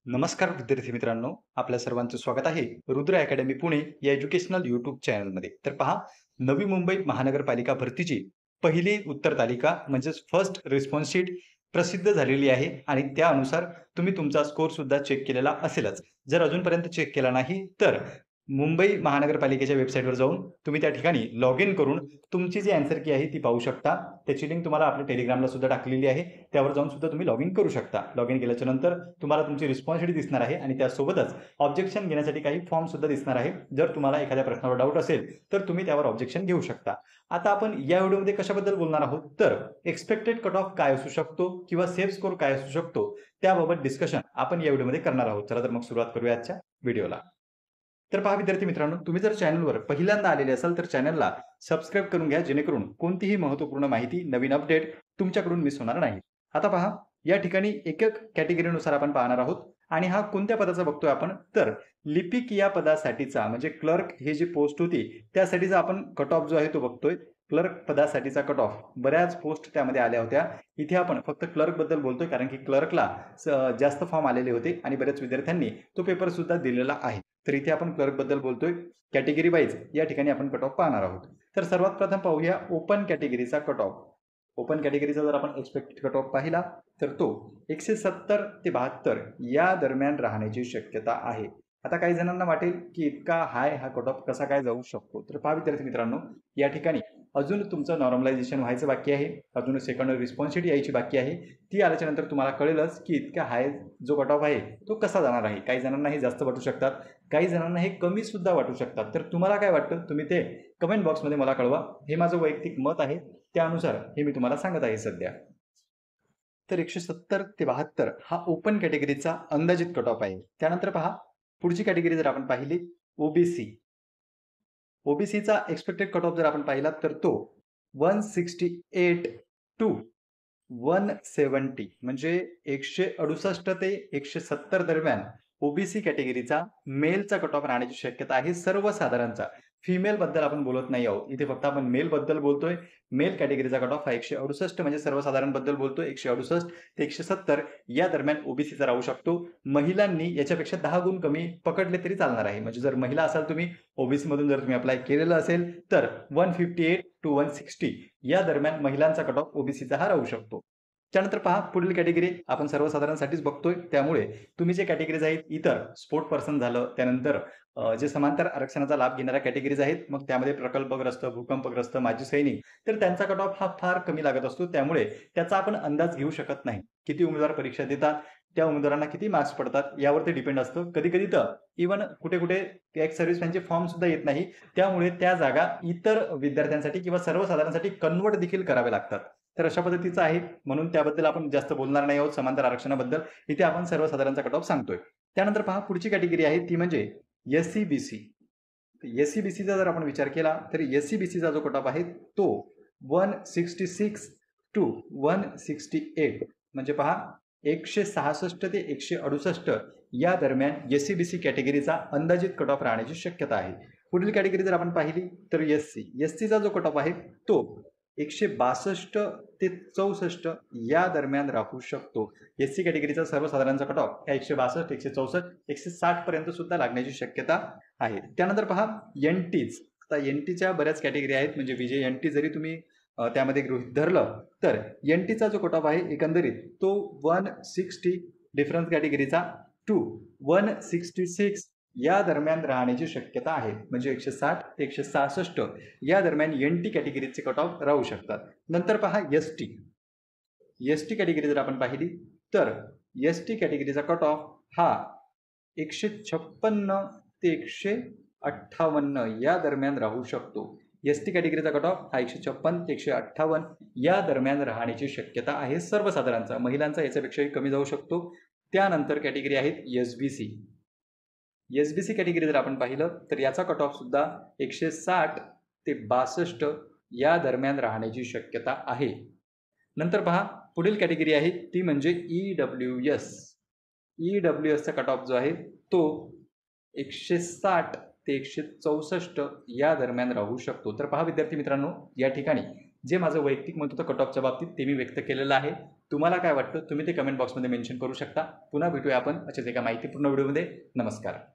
नमस्कार विद्यार्थी मित्रांनो, आपल्या सर्वांचं स्वागत आहे रुद्र अकॅडमी पुणे या एज्युकेशनल यूट्यूब चॅनलमध्ये. तर पहा, नवी मुंबई महानगरपालिका भरतीची पहिली उत्तर तालिका म्हणजेच फर्स्ट रिस्पॉन्स शीट प्रसिद्ध झालेली आहे आणि त्यानुसार तुम्ही तुमचा स्कोर सुद्धा चेक केलेला असेलच. जर अजूनपर्यंत चेक केला नाही तर मुंबई महानगरपालिकेच्या वेबसाईटवर जाऊन तुम्ही त्या ठिकाणी लॉग इन करून तुमची जी आन्सर की आहे ती पाहू शकता. त्याची लिंक तुम्हाला आपल्या टेलिग्रामला सुद्धा टाकलेली आहे. त्यावर जाऊन सुद्धा तुम्ही लॉग इन करू शकता. लॉग इन केल्याच्या नंतर तुम्हाला तुमची रिस्पॉन्स शीट दिसणार आहे आणि त्यासोबतच ऑब्जेक्शन घेण्यासाठी काही फॉर्म सुद्धा दिसणार आहे. जर तुम्हाला एखाद्या प्रश्नावर डाऊट असेल तर तुम्ही त्यावर ऑब्जेक्शन घेऊ शकता. आता आपण या व्हिडिओमध्ये कशाबद्दल बोलणार आहोत तर एक्सपेक्टेड कट ऑफ काय असू शकतो किंवा सेफ स्कोर काय असू शकतो त्याबाबत डिस्कशन आपण या व्हिडिओमध्ये करणार आहोत. चला तर मग सुरुवात करूया आजच्या व्हिडिओला. तर पहा विद्यार्थी मित्रांनो, तुम्ही जर चॅनलवर पहिल्यांदा आलेले असाल तर चॅनलला सबस्क्राईब करून घ्या, जेणेकरून कोणतीही महत्त्वपूर्ण माहिती, नवीन अपडेट तुमच्याकडून मिस होणार नाही. आता पहा, या ठिकाणी एक कॅटेगरीनुसार आपण पाहणार आहोत आणि हा कोणत्या पदाचा बघतोय आपण तर लिपिक या पदासाठीचा म्हणजे क्लर्क ही जी पोस्ट होती त्यासाठीचा आपण कट ऑफ जो आहे तो बघतोय. क्लर्क पदासाठीचा कट ऑफ, बऱ्याच पोस्ट त्यामध्ये आल्या होत्या. इथे आपण फक्त क्लर्क बद्दल बोलतोय कारण की क्लर्कला जास्त फॉर्म आलेले होते आणि बऱ्याच विद्यार्थ्यांनी तो पेपर सुद्धा दिलेला आहे. तर इथे आपण क्लर्क बद्दल बोलतोय. कॅटेगरी वाईज या ठिकाणी आपण कट ऑफ पाहणार आहोत. तर सर्वात प्रथम पाहूया ओपन कॅटेगरीचा कट ऑफ. ओपन कॅटेगरीचा जर आपण एक्सपेक्टेड कट ऑफ पाहिला तर तो 170 ते 72 या दरम्यान राहण्याची शक्यता आहे. आता काही जणांना वाटेल की इतका हाय हा कट ऑफ कसा काय जाऊ शकतो. तर पहा विद्यार्थी मित्रांनो, या ठिकाणी अजून तुमचं नॉर्मलायझेशन व्हायचं बाकी आहे, अजून सेकंड रिस्पॉन्स शीट यायची बाकी आहे. ती आल्याच्या नंतर तुम्हाला कळेलच की इतका हाय जो कट ऑफ आहे तो कसा जाणार आहे. काही जणांना हे जास्त वाटू शकतात, काही जणांना हे कमी सुद्धा वाटू शकतात. तर तुम्हाला काय वाटतं तुम्ही ते कमेंट बॉक्समध्ये मला कळवा. हे माझं वैयक्तिक मत आहे, त्यानुसार हे मी तुम्हाला सांगत आहे सध्या. तर 170 ते 72 हा ओपन कॅटेगरीचा अंदाजित कट ऑफ आहे. त्यानंतर पहा, पुढची कॅटेगरी जर आपण पाहिली ओबीसी. ओबीसीचा एक्सपेक्टेड कट ऑफ जर आपण पाहिला तर तो 168 टू 170 म्हणजे 168 ते 170 दरम्यान ओबीसी कॅटेगरीचा मेलचा कट ऑफ राहण्याची शक्यता आहे सर्वसाधारणचा. फिमेल बद्दल आपण बोलत नाही आहोत. इथे फक्त आपण मेल बद्दल बोलतोय. मेल कॅटेगरीचा कट ऑफ हा 168 म्हणजे सर्वसाधारण बद्दल बोलतोय. 168 ते 170 या दरम्यान ओबीसीचा राहू शकतो. महिलांनी याच्यापेक्षा 10 गुण कमी पकडले तरी चालणार आहे. म्हणजे जर महिला असाल तुम्ही, ओबीसी मधून जर तुम्ही अप्लाय केलेलं असेल तर 158 टू 160 या दरम्यान महिलांचा कट ऑफ ओबीसीचा हा राहू शकतो. त्यानंतर पहा, पुढील कॅटेगरी आपण सर्वसाधारणसाठीच बघतोय. त्यामुळे तुम्ही जे कॅटेगरीज आहेत, इतर स्पोर्ट पर्सन झालं, त्यानंतर जे समांतर आरक्षणाचा लाभ घेणाऱ्या कॅटेगरीज आहेत, मग त्यामध्ये प्रकल्पग्रस्त, भूकंपग्रस्त, माजी सैनिक, तर त्यांचा कट ऑफ हा फार कमी लागत असतो. त्यामुळे त्याचा आपण अंदाज घेऊ शकत नाही. किती उमेदवार परीक्षा देतात, त्या उमेदवारांना किती मार्क्स पडतात यावर ते डिपेंड असतं. कधी-कधी तर इव्हन कुठे-कुठे एक्स सर्व्हिसमॅनचे फॉर्म सुद्धा येत नाही. त्यामुळे त्या जागा इतर विद्यार्थ्यांसाठी किंवा सर्वसाधारणसाठी कन्व्हर्ट देखील कराव्या लागतात. तर अशा पद्धतीचं आहे. म्हणून त्याबद्दल आपण जास्त बोलणार नाही आहोत समांतर आरक्षणाबद्दल. इथे आपण सर्वसाधारणचा कट ऑफ सांगतोय. त्यानंतर पहा, पुढची कॅटेगरी आहे ती म्हणजे एस-सी-बी-सी. एस-सी-बी-सीचा जर आपण विचार केला तर एस-सी-बी-सीचा जो कट ऑफ आहे तो 166 टू 168 म्हणजे पहा 166 ते 168 या दरम्यान एस-सी-बी-सी कॅटेगरीचा अंदाजित कट ऑफ राहण्याची शक्यता आहे. पुढील कॅटेगरी जर आपण पाहिली तर एस-सी. एस-सीचा जो कट ऑफ आहे तो 162 ते 64 या दरम्यान राहू शकतो. एस-सी कॅटेगरीचा सर्वसाधारणचा कट ऑफ 162, 164, 160 पर्यंत सुद्धा लागण्याची शक्यता आहे. त्यानंतर पहा एन-टीज. आता एन-टीच्या बऱ्याच कॅटेगरी आहेत. म्हणजे विजय एन-टी जरी तुम्ही त्यामध्ये गृहीत धरलं तर एन-टीचा जो कट ऑफ आहे एकंदरीत तो 160 डिफरन्स कॅटेगरीचा टू 166 या दरम्यान राहण्याची शक्यता आहे. म्हणजे 160 ते 166 या दरम्यान एन-टी कॅटेगरीचे कट ऑफ राहू शकतात. नंतर पहा एस-टी. एस-टी कॅटेगरी जर आपण पाहिली तर एस-टी कॅटेगरीचा कट ऑफ हा 156 ते 158 या दरम्यान राहू शकतो. एस-टी कॅटेगरीचा कट ऑफ हा 156 ते 158 या दरम्यान राहण्याची शक्यता आहे सर्वसाधारणचा. महिलांचा याच्यापेक्षाही कमी जाऊ शकतो. त्यानंतर कॅटेगरी आहेत एस-बी-सी. एस-बी-सी कॅटेगरी जर आपण पाहिलं तर याचा कट ऑफ सुद्धा 160 ते 62 या दरम्यान राहण्याची शक्यता आहे. नंतर पहा, पुढील कॅटेगरी आहे ती म्हणजे ई-डब्ल्यू-एस. ई-डब्ल्यू-एसचा कट ऑफ जो आहे तो 160 ते 164 या दरम्यान राहू शकतो. तर पहा विद्यार्थी मित्रांनो, या ठिकाणी जे माझं वैयक्तिक मत होतं कट ऑफच्या बाबतीत ते मी व्यक्त केलेलं आहे. तुम्हाला काय वाटतं तुम्ही ते कमेंट बॉक्समध्ये मेन्शन करू शकता. पुन्हा भेटूया आपण अशाच एका माहितीपूर्ण व्हिडिओमध्ये. नमस्कार.